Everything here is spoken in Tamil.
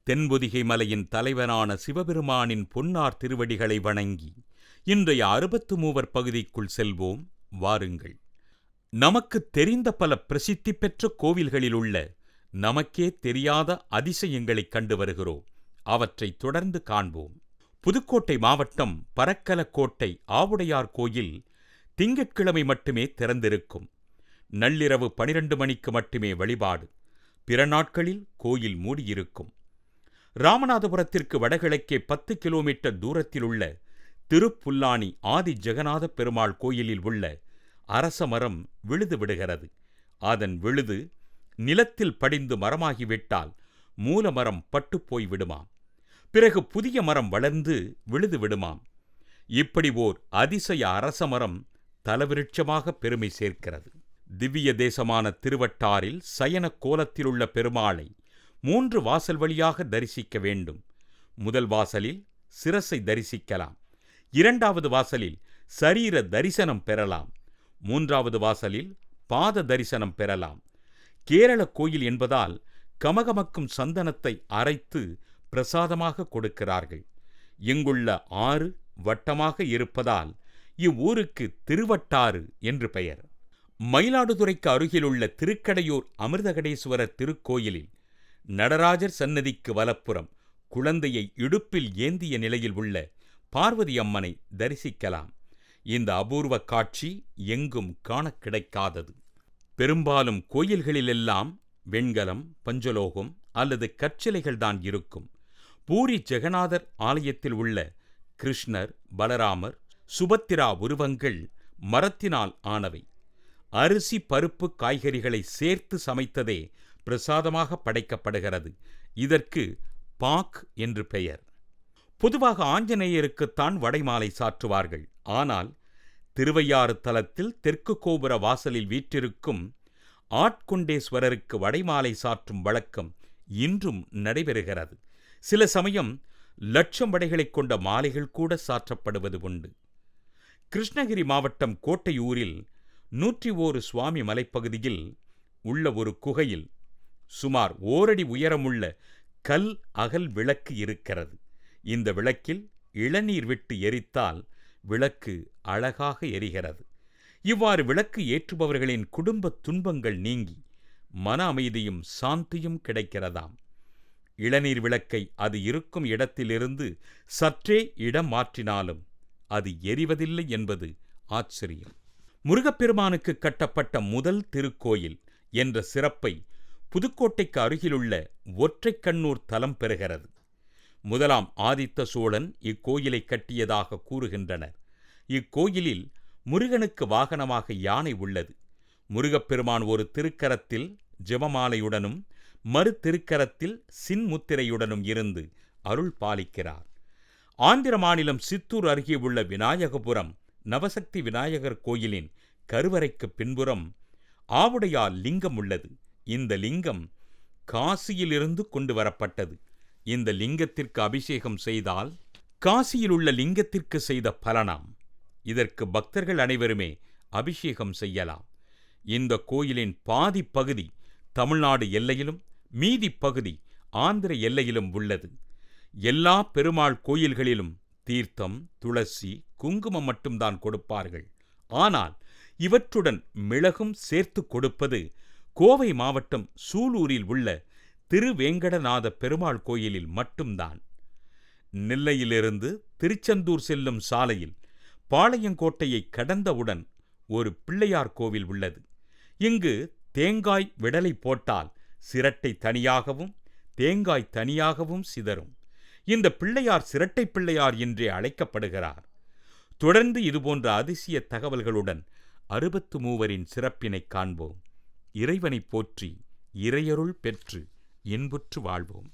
தென்பொதிகை மலையின் தலைவனான சிவபெருமானின் பொன்னார் திருவடிகளை வணங்கி இன்றைய 63 பகுதிக்குள் செல்வோம். வாருங்கள். நமக்குத் தெரிந்த பல பிரசித்தி பெற்ற கோவில்களில் உள்ள நமக்கே தெரியாத அதிசயங்களைக் கண்டு வருகிறோம். அவற்றை தொடர்ந்து காண்போம். புதுக்கோட்டை மாவட்டம் பரக்கலக்கோட்டை ஆவுடையார் கோயில் திங்கட்கிழமை மட்டுமே திறந்திருக்கும். நள்ளிரவு 12 மணிக்கு மட்டுமே வழிபாடு. பிற நாட்களில் கோயில் மூடியிருக்கும். ராமநாதபுரத்திற்கு வடகிழக்கே 10 கிலோமீட்டர் தூரத்தில் உள்ள திருப்புல்லானி ஆதி ஜெகநாத பெருமாள் கோயிலில் உள்ள அரச மரம் விழுது விடுகிறது. அதன் விழுது நிலத்தில் படிந்து மரமாகிவிட்டால் மூலமரம் பட்டுப்போய் விடுமாம். பிறகு புதிய மரம் வளர்ந்து விழுது விடுமாம். இப்படி ஓர் அதிசய அரசமரம் தலவிருட்சமாக பெருமை சேர்க்கிறது. திவ்ய தேசமான திருவட்டாரில் சயன கோலத்திலுள்ள பெருமாளை 3 வாசல் வழியாக தரிசிக்க வேண்டும். முதல் வாசலில் சிரசை தரிசிக்கலாம். 2வது வாசலில் சரீர தரிசனம் பெறலாம். 3வது வாசலில் பாத தரிசனம் பெறலாம். கேரள கோயில் என்பதால் கமகமக்கும் சந்தனத்தை அரைத்து பிரசாதமாக கொடுக்கிறார்கள். இங்குள்ள ஆறு வட்டமாக இருப்பதால் இவ்வூருக்கு திருவட்டாறு என்று பெயர். மயிலாடுதுறைக்கு அருகிலுள்ள திருக்கடையூர் அமிர்தகடேஸ்வரர் திருக்கோயிலில் நடராஜர் சன்னதிக்கு வலப்புறம் குழந்தையை இடுப்பில் ஏந்திய நிலையில் உள்ள பார்வதி அம்மனை தரிசிக்கலாம். இந்த அபூர்வ காட்சி எங்கும் காண கிடைக்காதது. பெரும்பாலும் கோயில்களிலெல்லாம் வெண்கலம், பஞ்சலோகம் அல்லது கற்சிலைகள்தான் இருக்கும். பூரி ஜெகநாதர் ஆலயத்தில் உள்ள கிருஷ்ணர், பலராமர், சுபத்திரா உருவங்கள் மரத்தினால் ஆனவை. அரிசி, பருப்பு, காய்கறிகளை சேர்த்து சமைத்ததே பிரசாதமாக படைக்கப்படுகிறது. இதற்கு பாக் என்று பெயர். பொதுவாக ஆஞ்சநேயருக்குத்தான் வடைமாலை சாற்றுவார்கள். ஆனால் திருவையாறு தலத்தில் தெற்கு கோபுர வாசலில் வீற்றிருக்கும் ஆட்கொண்டேஸ்வரருக்கு வடைமாலை சாற்றும் வழக்கம் இன்றும் நடைபெறுகிறது. சில சமயம் லட்சம் வடைகளைக் கொண்ட மாலைகள் கூட சாற்றப்படுவது உண்டு. கிருஷ்ணகிரி மாவட்டம் கோட்டையூரில் 101 சுவாமி மலைப்பகுதியில் உள்ள ஒரு குகையில் சுமார் 1 அடி உயரமுள்ள கல் அகல் விளக்கு இருக்கிறது. இந்த விளக்கில் இளநீர் விட்டு எரித்தால் விளக்கு அழகாக எரிகிறது. இவ்வாறு விளக்கு ஏற்றுபவர்களின் குடும்ப துன்பங்கள் நீங்கி மன அமைதியும் சாந்தியும் கிடைக்கிறதாம். இளநீர் விளக்கை அது இருக்கும் இடத்திலிருந்து சற்றே இடம் மாற்றினாலும் அது எரிவதில்லை என்பது ஆச்சரியம். முருகப்பெருமானுக்கு கட்டப்பட்ட முதல் திருக்கோயில் என்ற சிறப்பை புதுக்கோட்டைக்கு அருகிலுள்ள ஒற்றைக்கண்ணூர் தலம் பெறுகிறது. முதலாம் ஆதித்த சோழன் இக்கோயிலை கட்டியதாக கூறுகின்றனர். இக்கோயிலில் முருகனுக்கு வாகனமாக யானை உள்ளது. முருகப்பெருமான் ஒரு திருக்கரத்தில் ஜெபமாலையுடனும் மறு திருக்கரத்தில் சின்முத்திரையுடனும் இருந்து அருள் பாலிக்கிறார். ஆந்திர மாநிலம் சித்தூர் அருகே உள்ள விநாயகபுரம் நவசக்தி விநாயகர் கோயிலின் கருவறைக்கு பின்புறம் ஆவுடையார் லிங்கம் உள்ளது. இந்த லிங்கம் காசியிலிருந்து கொண்டு வரப்பட்டது. இந்த லிங்கத்திற்கு அபிஷேகம் செய்தால் காசியில் உள்ள லிங்கத்திற்கு செய்த பலனாம். இதற்கு பக்தர்கள் அனைவருமே அபிஷேகம் செய்யலாம். இந்த கோயிலின் பாதி பகுதி தமிழ்நாடு எல்லையிலும் மீதி பகுதி ஆந்திர எல்லையிலும் உள்ளது. எல்லா பெருமாள் கோயில்களிலும் தீர்த்தம், துளசி, குங்குமம் மட்டும்தான் கொடுப்பார்கள். ஆனால் இவற்றுடன் மிளகும் சேர்த்து கொடுப்பது கோவை மாவட்டம் சூலூரில் உள்ள திருவேங்கடநாத பெருமாள் கோயிலில் மட்டும்தான். நெல்லையிலிருந்து திருச்செந்தூர் செல்லும் சாலையில் பாளையங்கோட்டையை கடந்தவுடன் ஒரு பிள்ளையார் கோவில் உள்ளது. இங்கு தேங்காய் விடலை போட்டால் சிரட்டை தனியாகவும் தேங்காய் தனியாகவும் சிதறும். இந்த பிள்ளையார் சிரட்டை பிள்ளையார் என்றே அழைக்கப்படுகிறார். தொடர்ந்து இதுபோன்ற அதிசய தகவல்களுடன் 63 சிறப்பினை காண்போம். இறைவனை போற்றி இறையருள் பெற்று இன்புற்று வாழ்வோம்.